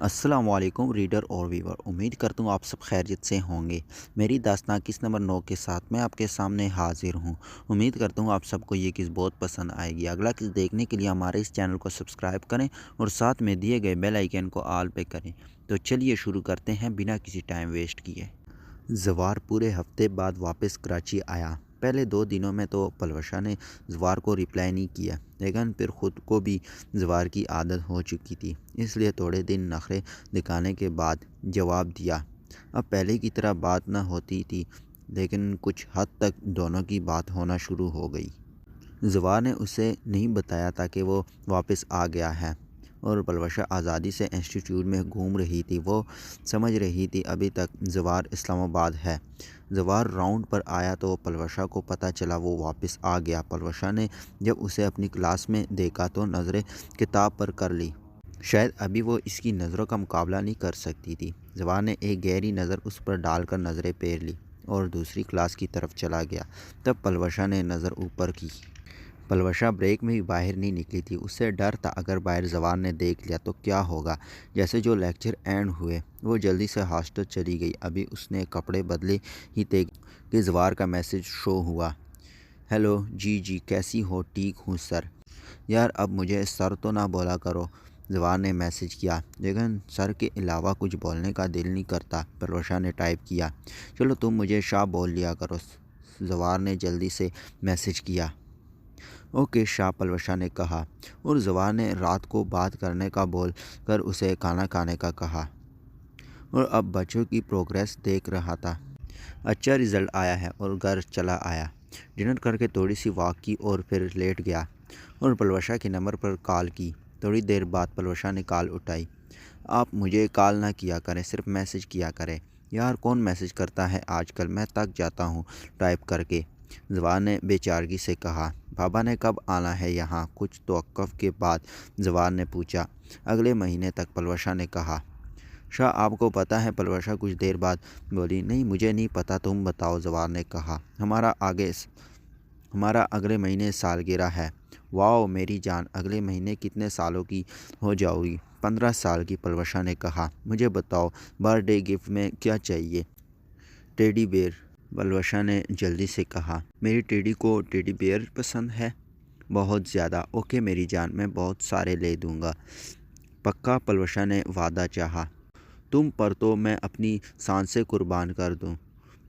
अस्सलाम वालेकुम रीडर और व्यूवर। उम्मीद करता हूँ आप सब खैरियत से होंगे। मेरी दास्तान किस नंबर 9 के साथ मैं आपके सामने हाजिर हूँ। उम्मीद करता हूँ आप सबको ये किस बहुत पसंद आएगी। अगला किस देखने के लिए हमारे इस चैनल को सब्सक्राइब करें और साथ में दिए गए बेल आइकन को ऑल पे करें। तो चलिए शुरू करते हैं बिना किसी टाइम वेस्ट किए। जवार पूरे हफ्ते बाद वापस कराची आया। पहले 2 दिनों में तो पलवशा ने जवार को रिप्लाई नहीं किया, लेकिन फिर ख़ुद को भी जवार की आदत हो चुकी थी, इसलिए थोड़े दिन नखरे दिखाने के बाद जवाब दिया। अब पहले की तरह बात न होती थी, लेकिन कुछ हद तक दोनों की बात होना शुरू हो गई। जवार ने उसे नहीं बताया था कि वो वापस आ गया है और पलवशा आज़ादी से इंस्टीट्यूट में घूम रही थी। वो समझ रही थी अभी तक जवार इस्लामाबाद है। जवार राउंड पर आया तो पलवशा को पता चला वो वापस आ गया। पलवशा ने जब उसे अपनी क्लास में देखा तो नज़रें किताब पर कर ली। शायद अभी वो इसकी नज़रों का मुकाबला नहीं कर सकती थी। जवार ने एक गहरी नज़र उस पर डालकर नज़रें फेर ली और दूसरी क्लास की तरफ चला गया। तब पलवशा ने नज़र ऊपर की। पलवशा ब्रेक में भी बाहर नहीं निकली थी। उससे डर था अगर बाहर जवार ने देख लिया तो क्या होगा। जैसे जो लेक्चर एंड हुए वो जल्दी से हॉस्टल चली गई। अभी उसने कपड़े बदले ही थे कि जवार का मैसेज शो हुआ। हेलो जी कैसी हो? ठीक हूँ सर। यार अब मुझे सर तो ना बोला करो, जवार ने मैसेज किया, लेकिन सर के अलावा कुछ बोलने का दिल नहीं करता। पलवशा ने टाइप किया। चलो तुम मुझे शाह बोल लिया करो, जवार ने जल्दी से मैसेज किया। ओके शाह, पलवशा ने कहा और जवार ने रात को बात करने का बोल कर उसे खाना खाने का कहा और अब बच्चों की प्रोग्रेस देख रहा था। अच्छा रिज़ल्ट आया है और घर चला आया। डिनर करके थोड़ी सी वॉक की और फिर लेट गया और पलवशा के नंबर पर कॉल की। थोड़ी देर बाद पलवशा ने कॉल उठाई। आप मुझे कॉल ना किया करें, सिर्फ मैसेज किया करें। यार कौन मैसेज करता है आजकल, मैं थक जाता हूँ टाइप करके, जवार ने बेचारगी से कहा। बाबा ने कब आना है यहाँ? कुछ तवक्कुफ़ के बाद जवार ने पूछा। अगले महीने तक, पलवशा ने कहा। शाह आपको पता है? पलवशा कुछ देर बाद बोली। नहीं मुझे नहीं पता, तुम बताओ, जवार ने कहा। हमारा अगले महीने सालगिरह है। वाओ मेरी जान, अगले महीने कितने सालों की हो जाओगी? 15 साल की, पलवशा ने कहा। मुझे बताओ बर्थडे गिफ्ट में क्या चाहिए? टेडी बेयर, पलवशा ने जल्दी से कहा। मेरी टेडी को टेडी बेयर पसंद है? बहुत ज़्यादा। ओके मेरी जान, मैं बहुत सारे ले दूँगा। पक्का? पलवशा ने वादा चाहा। तुम पर तो मैं अपनी सांसें कुर्बान कर दूँ।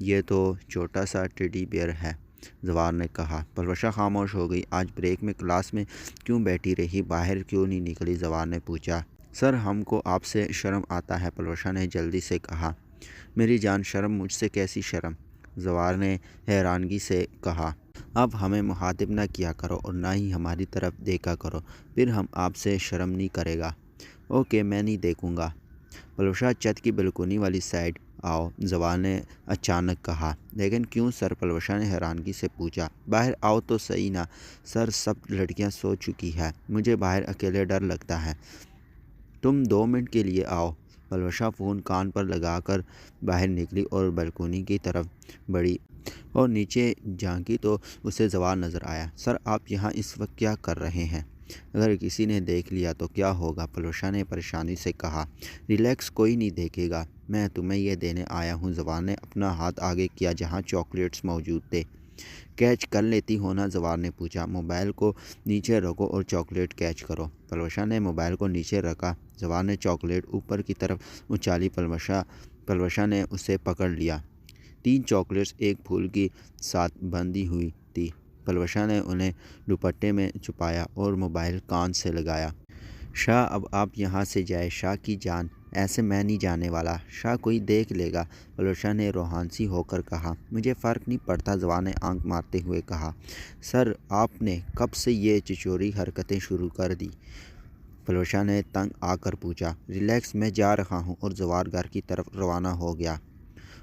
ये तो छोटा सा टेडी बेयर है, जवार ने कहा। पलवशा खामोश हो गई। आज ब्रेक में क्लास में क्यों बैठी रही, बाहर क्यों नहीं निकली? जवार ने पूछा। सर हमको आपसे शर्म आता है, पलवशा ने जल्दी से कहा। मेरी जान शर्म? मुझसे कैसी शर्म? जवार ने हैरानगी से कहा। अब हमें मुखातिब ना किया करो और ना ही हमारी तरफ देखा करो, फिर हम आपसे शर्म नहीं करेगा। ओके मैं नहीं देखूँगा। पलवशा छत की बालकनी वाली साइड आओ, जवार ने अचानक कहा। लेकिन क्यों सर? पलवशा ने हैरानगी से पूछा। बाहर आओ तो सही ना सर, सब लड़कियां सो चुकी है, मुझे बाहर अकेले डर लगता है। तुम 2 मिनट के लिए आओ। पलवशा फ़ोन कान पर लगाकर बाहर निकली और बालकनी की तरफ बढ़ी और नीचे झांकी तो उसे जवार नज़र आया। सर आप यहाँ इस वक्त क्या कर रहे हैं? अगर किसी ने देख लिया तो क्या होगा? पलवशा ने परेशानी से कहा। रिलैक्स, कोई नहीं देखेगा, मैं तुम्हें यह देने आया हूँ। जवार ने अपना हाथ आगे किया जहाँ चॉकलेट्स मौजूद थे। कैच कर लेती हो ना? जवार ने पूछा। मोबाइल को नीचे रखो और चॉकलेट कैच करो। पलवशा ने मोबाइल को नीचे रखा। जवार ने चॉकलेट ऊपर की तरफ उछाली। पलवशा ने उसे पकड़ लिया। 3 चॉकलेट्स एक फूल के साथ बंधी हुई थी। पलवशा ने उन्हें दुपट्टे में छुपाया और मोबाइल कान से लगाया। शाह अब आप यहाँ से जाए। शाह की जान, ऐसे मैं नहीं जाने वाला। शाह कोई देख लेगा, पलवशा ने रोहानसी होकर कहा। मुझे फ़र्क नहीं पड़ता, जवान ने आंख मारते हुए कहा। सर आपने कब से ये चिचोरी हरकतें शुरू कर दी? पलवशा ने तंग आकर पूछा। रिलैक्स, मैं जा रहा हूँ। और जवार घर की तरफ रवाना हो गया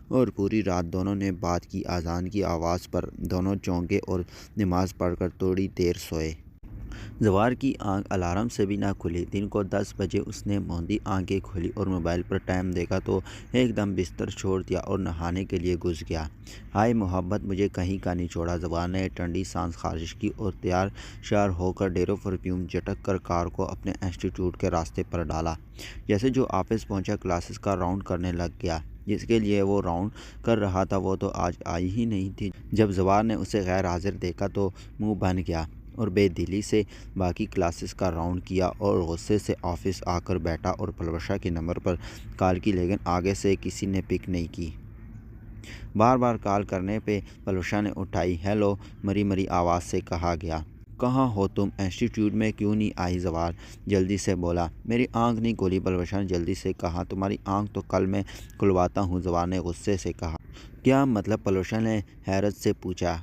और पूरी रात दोनों ने बात की। अज़ान की आवाज़ पर दोनों चौंके और नमाज़ पढ़कर थोड़ी देर सोए। زوار کی آنکھ الارم سے بھی نہ کھلی۔ دن کو 10 بجے اس نے موندی آنکھیں کھولی اور موبائل پر ٹائم دیکھا تو ایک دم بستر چھوڑ دیا اور نہانے کے لیے گھس گیا۔ ہائے محبت مجھے کہیں کا نہیں چھوڑا، زوار نے ٹھنڈی سانس خارج کی اور تیار شیار ہو کر ڈیرو پرفیوم جھٹک کر کار کو اپنے انسٹیٹیوٹ کے راستے پر ڈالا۔ جیسے جو آفس پہنچا کلاسز کا راؤنڈ کرنے لگ گیا۔ جس کے لیے وہ راؤنڈ کر رہا تھا وہ تو آج آئی ہی نہیں تھی۔ جب زوار نے اسے غیر حاضر دیکھا تو منہ بن گیا اور بے دلی سے باقی کلاسز کا راؤنڈ کیا اور غصے سے آفس آ کر بیٹھا اور پلوشا کے نمبر پر کال کی لیکن آگے سے کسی نے پک نہیں کی۔ بار بار کال کرنے پہ پلوشا نے اٹھائی۔ ہیلو مری مری آواز سے کہا گیا۔ کہاں ہو تم؟ انسٹیٹیوٹ میں کیوں نہیں آئی؟ زوار جلدی سے بولا۔ میری آنکھ نہیں کھلی، پلوشا نے جلدی سے کہا۔ تمہاری آنکھ تو کل میں کھلواتا ہوں، زوار نے غصے سے کہا۔ کیا مطلب؟ پلوشا نے حیرت سے پوچھا۔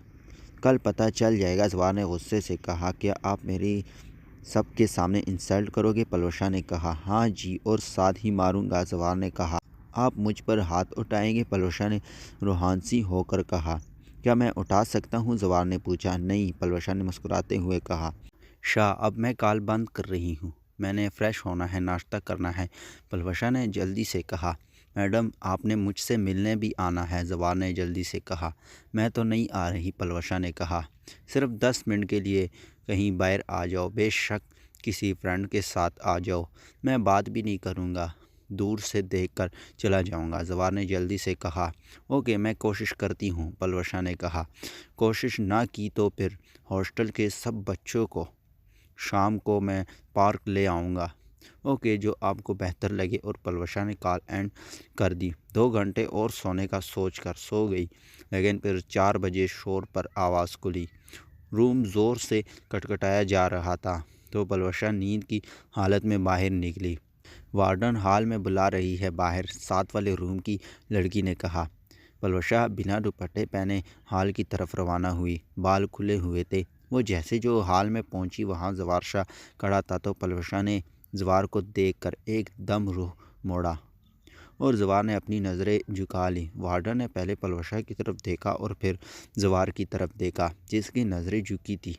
کل پتہ چل جائے گا، زوار نے غصے سے کہا۔ کیا آپ میری سب کے سامنے انسلٹ کرو گے؟ پلوشا نے کہا۔ ہاں جی، اور ساتھ ہی ماروں گا، زوار نے کہا۔ آپ مجھ پر ہاتھ اٹھائیں گے؟ پلوشا نے روحانسی ہو کر کہا۔ کیا میں اٹھا سکتا ہوں؟ زوار نے پوچھا۔ نہیں، پلوشا نے مسکراتے ہوئے کہا۔ شاہ اب میں کال بند کر رہی ہوں، میں نے فریش ہونا ہے، ناشتہ کرنا ہے، پلوشا نے جلدی سے کہا۔ میڈم آپ نے مجھ سے ملنے بھی آنا ہے، زوار نے جلدی سے کہا۔ میں تو نہیں آ رہی، پلوشا نے کہا۔ صرف 10 منٹ کے لیے کہیں باہر آ جاؤ، بے شک کسی فرینڈ کے ساتھ آ جاؤ، میں بات بھی نہیں کروں گا، دور سے دیکھ کر چلا جاؤں گا، زوار نے جلدی سے کہا۔ اوکے میں کوشش کرتی ہوں، پلوشا نے کہا۔ کوشش نہ کی تو پھر ہاسٹل کے سب بچوں کو شام کو میں پارک لے آؤں گا۔ اوکے جو آپ کو بہتر لگے، اور پلوشا نے کال اینڈ کر دی۔ 2 گھنٹے اور سونے کا سوچ کر سو گئی، لیکن پھر 4 بجے شور پر آواز کھلی۔ روم زور سے کھٹکھٹایا جا رہا تھا تو پلوشا نیند کی حالت میں باہر نکلی۔ وارڈن ہال میں بلا رہی ہے باہر، 7 والے روم کی لڑکی نے کہا۔ پلوشا بنا دوپٹے پہنے ہال کی طرف روانہ ہوئی، بال کھلے ہوئے تھے۔ وہ جیسے جو ہال میں پہنچی وہاں زوار شاہ کھڑا تھا تو پلوشا نے زوار کو دیکھ کر ایک دم رخ موڑا اور زوار نے اپنی نظریں جھکا لیں۔ وارڈن نے پہلے پلوشا کی طرف دیکھا اور پھر زوار کی طرف دیکھا جس کی نظریں جھکی تھی۔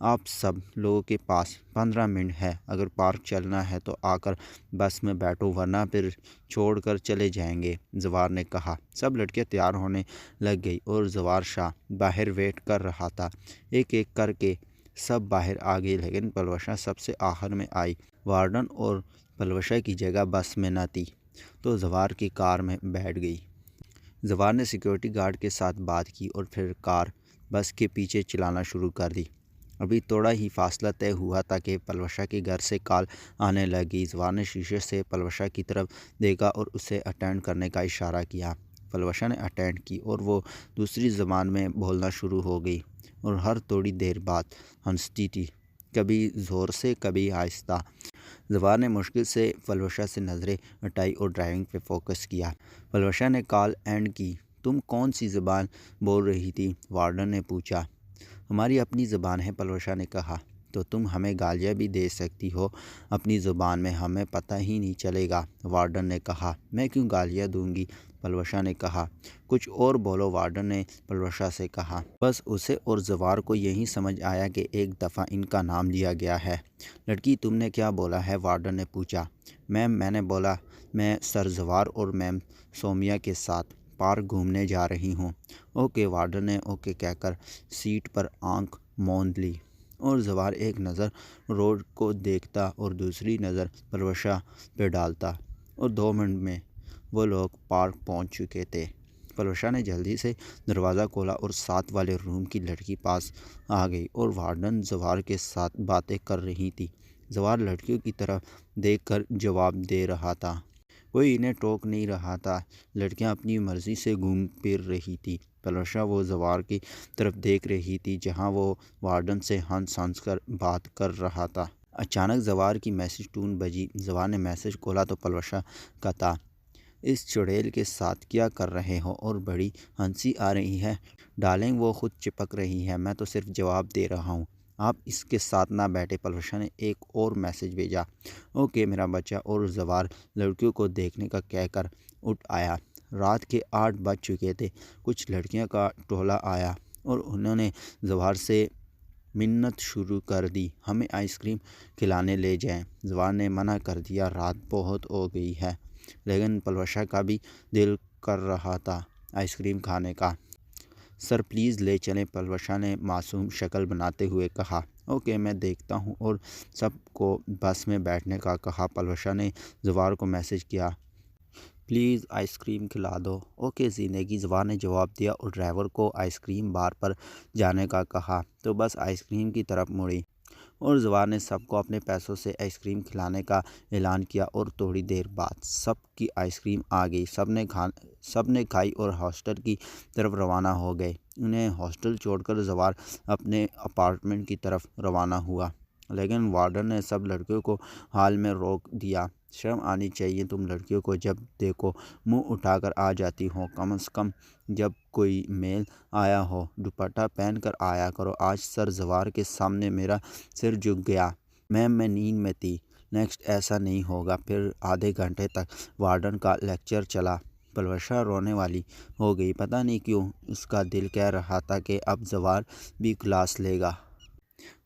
آپ سب لوگوں کے پاس 15 منٹ ہے، اگر پارک چلنا ہے تو آ کر بس میں بیٹھو ورنہ پھر چھوڑ کر چلے جائیں گے، زوار نے کہا۔ سب لڑکیاں تیار ہونے لگ گئی اور زوار شاہ باہر ویٹ کر رہا تھا۔ ایک ایک کر کے سب باہر آ گئے لیکن پلوشا سب سے آخر میں آئی۔ وارڈن اور پلوشا کی جگہ بس میں نہ تھی تو زوار کی کار میں بیٹھ گئی۔ زوار نے سیکیورٹی گارڈ کے ساتھ بات کی اور پھر کار بس کے پیچھے چلانا شروع کر دی۔ ابھی تھوڑا ہی فاصلہ طے ہوا تھا کہ پلوشا کے گھر سے کال آنے لگی۔ زوار نے شیشے سے پلوشا کی طرف دیکھا اور اسے اٹینڈ کرنے کا اشارہ کیا۔ پلوشا نے اٹینڈ کی اور وہ دوسری زبان میں بولنا شروع ہو گئی اور ہر تھوڑی دیر بعد ہنستی تھی، کبھی زور سے کبھی آہستہ۔ زوار نے مشکل سے پلوشا سے نظریں ہٹائی اور ڈرائیونگ پہ فوکس کیا۔ پلوشا نے کال اینڈ کی۔ تم کون سی زبان بول رہی تھی؟ وارڈن نے پوچھا۔ ہماری اپنی زبان ہے، پلوشا نے کہا۔ تو تم ہمیں گالیاں بھی دے سکتی ہو اپنی زبان میں، ہمیں پتہ ہی نہیں چلے گا، وارڈن نے کہا۔ میں کیوں گالیاں دوں گی؟ پلوشا نے کہا۔ کچھ اور بولو، وارڈن نے پلوشا سے کہا۔ بس اسے اور زوار کو یہی سمجھ آیا کہ ایک دفعہ ان کا نام لیا گیا ہے۔ لڑکی تم نے کیا بولا ہے؟ وارڈن نے پوچھا۔ میم میں نے بولا میں سر زوار اور میم سومیا کے ساتھ پارک گھومنے جا رہی ہوں۔ اوکے، وارڈن نے اوکے کہہ کر سیٹ پر آنکھ موند لی اور زوار ایک نظر روڈ کو دیکھتا اور دوسری نظر پلوشا پہ ڈالتا اور 2 منٹ میں وہ لوگ پارک پہنچ چکے تھے۔ پلوشا نے جلدی سے دروازہ کھولا اور 7 والے روم کی لڑکی پاس آ گئی اور وارڈن زوار کے ساتھ باتیں کر رہی تھی۔ زوار لڑکیوں کی طرف دیکھ کر جواب دے رہا تھا، کوئی انہیں ٹوک نہیں رہا تھا، لڑکیاں اپنی مرضی سے گھوم پھر رہی تھی۔ پلوشا وہ زوار کی طرف دیکھ رہی تھی جہاں وہ وارڈن سے ہنس ہنس کر بات کر رہا تھا۔ اچانک زوار کی میسج ٹون بجی۔ زوار نے میسج کھولا تو پلوشا کا تھا۔ اس چڑیل کے ساتھ کیا کر رہے ہو؟ اور بڑی ہنسی آ رہی ہے۔ ڈارلنگ وہ خود چپک رہی ہے، میں تو صرف جواب دے رہا ہوں، آپ اس کے ساتھ نہ بیٹھے۔ پلوشا نے ایک اور میسج بھیجا۔ اوکے میرا بچہ، اور زوار لڑکیوں کو دیکھنے کا کہہ کر اٹھ آیا۔ رات کے 8 بج چکے تھے۔ کچھ لڑکیاں کا ٹولہ آیا اور انہوں نے زوار سے मिन्नत शुरू कर दी, हमें आइसक्रीम खिलाने ले जाएं। जवार ने मना कर दिया, रात बहुत हो गई है। लेकिन पलवशा का भी दिल कर रहा था आइसक्रीम खाने का। सर प्लीज़ ले चलें, पलवशा ने मासूम शक्ल बनाते हुए कहा। ओके, मैं देखता हूँ, और सबको बस में बैठने का कहा। पलवशा ने जवार को मैसेज किया, प्लीज़ आइसक्रीम खिला दो। ओके ज़िंदगी, जवार ने जवाब दिया और ड्राइवर को आइसक्रीम बार पर जाने का कहा। तो बस आइसक्रीम की तरफ मुड़ी और जवार ने सबको अपने पैसों से आइसक्रीम खिलाने का ऐलान किया। और थोड़ी देर बाद सबकी आइसक्रीम आ गई। सबने खाई और हॉस्टल की तरफ रवाना हो गए। उन्हें हॉस्टल छोड़कर जवार अपने अपार्टमेंट की तरफ रवाना हुआ। लेकिन वार्डन ने सब लड़कियों को हाल में रोक दिया। शर्म आनी चाहिए तुम लड़कियों को, जब देखो मुंह उठाकर आ जाती हो। कम से कम जब कोई मेल आया हो दुपट्टा पहन कर आया करो। आज सर जवार के सामने मेरा सिर झुक गया। मैम, मैं नींद में थी। नेक्स्ट ऐसा नहीं होगा। फिर आधे घंटे तक वार्डन का लेक्चर चला। पलवशा रोने वाली हो गई। पता नहीं क्यों उसका दिल कह रहा था कि अब जवार भी क्लास लेगा।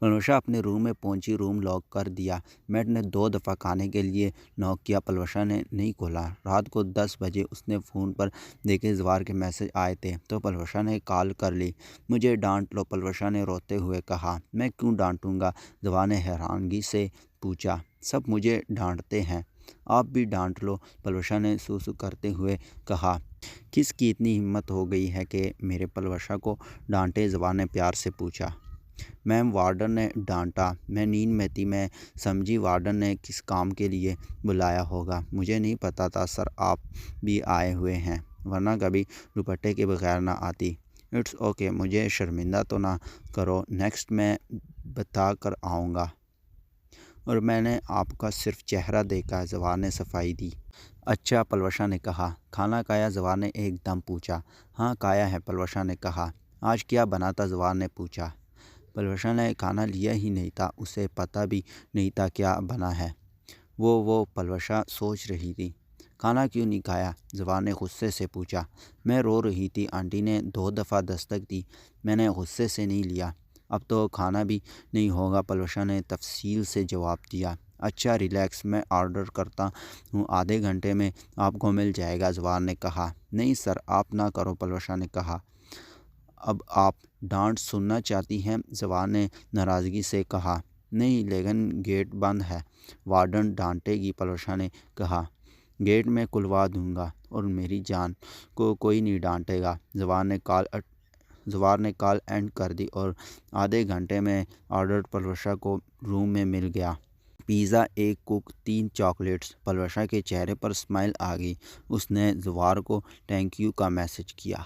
पलवशा अपने रूम में पहुंची, रूम लॉक कर दिया। मेट ने 2 दफ़ा खाने के लिए नॉक किया। पलवशा ने नहीं खोला। रात को 10 बजे उसने फ़ोन पर देखे जवार के मैसेज आए थे, तो पलवशा ने कॉल कर ली। मुझे डांट लो, पलवशा ने रोते हुए कहा। मैं क्यों डांटूंगा, जवार ने हैरानगी से पूछा। सब मुझे डांटते हैं, आप भी डांट लो, पलवशा ने सूसू करते हुए कहा। किसकी इतनी हिम्मत हो गई है कि मेरे पलवशा को डांटे, जवार ने प्यार से पूछा। मैम, वार्डन ने डांटा। मैं नींद में थी। मैं समझी वार्डन ने किस काम के लिए बुलाया होगा। मुझे नहीं पता था सर आप भी आए हुए हैं, वरना कभी दुपट्टे के बगैर ना आती। इट्स ओके, मुझे शर्मिंदा तो ना करो। नेक्स्ट मैं बता कर आऊँगा। और मैंने आपका सिर्फ चेहरा देखा है, जवार ने सफाई दी। अच्छा, पलवशा ने कहा। खाना खाया, जवार ने एकदम पूछा। हाँ खाया है, पलवशा ने कहा। आज क्या बना था, जवार ने पूछा। पलवशा ने खाना लिया ही नहीं था, उसे पता भी नहीं था क्या बना है। वो पलवशा सोच रही थी। खाना क्यों नहीं खाया, जवार ने गुस्से से पूछा। मैं रो रही थी, आंटी ने 2 दफ़ा दस्तक दी, मैंने गुस्से से नहीं लिया। अब तो खाना भी नहीं होगा, पलवशा ने तफसील से जवाब दिया। अच्छा रिलैक्स, मैं ऑर्डर करता हूँ, आधे घंटे में आपको मिल जाएगा, जवार ने कहा। नहीं सर, आप ना करो, पलवशा ने कहा। अब आप डांट सुनना चाहती हैं, जवार ने नाराज़गी से कहा। नहीं, लेकिन गेट बंद है, वार्डन डांटेगी, पलवशा ने कहा। गेट में खुलवा दूंगा और मेरी जान को कोई नहीं डांटेगा। जवार ने कॉल एंड कर दी और आधे घंटे में ऑर्डर पलवशा को रूम में मिल गया। Pizza, 1 cook, 3 chocolates. पलवशा के चेहरे पर स्माइल आ गई। उसने जवार को थैंक यू का मैसेज किया।